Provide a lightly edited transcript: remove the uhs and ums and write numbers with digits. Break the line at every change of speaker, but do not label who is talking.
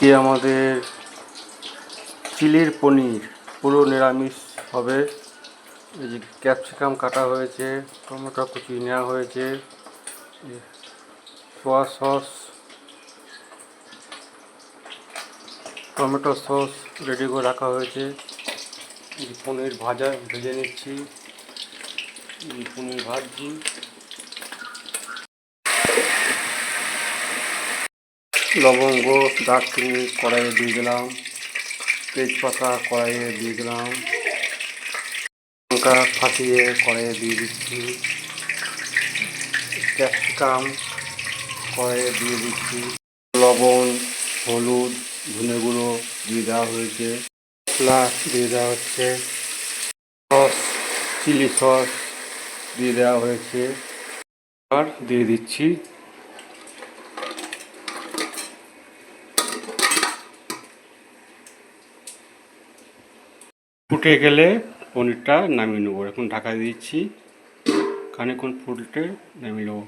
আজকে আমাদের চিলির পনির পুরো নিরামিষ হবে। এই যে ক্যাপসিকাম কাটা হয়েছে, টমেটো কুচি নেওয়া হয়েছে, সোয়া সস, টমেটো সস রেডি করে রাখা হয়েছে। পনির ভেজে নিচ্ছি, পনির ভাজছি। লবঙ্গ দারচিনি কড়াইয়ে দিয়ে দিলাম, তেজপাতা কড়াইয়ে দিয়ে দিলাম, লঙ্কা ফাটিয়ে কড়াইয়ে দিয়ে দিচ্ছি, ক্যাপসিকাম কড়াইয়ে দিয়ে দিচ্ছি, লবণ, হলুদ, ধনে গুঁড়ো দিয়ে দেওয়া হয়েছে, মশলা দিয়ে দেওয়া হচ্ছে, সস, চিলি সস দিয়ে দেওয়া হয়েছে, আর দিয়ে দিচ্ছি। ফুটে গেলে পনিরটা নামিয়ে নেবো। এখন ঢাকা দিচ্ছি, খানিকক্ষণ ফুটে নামিয়ে নেবো।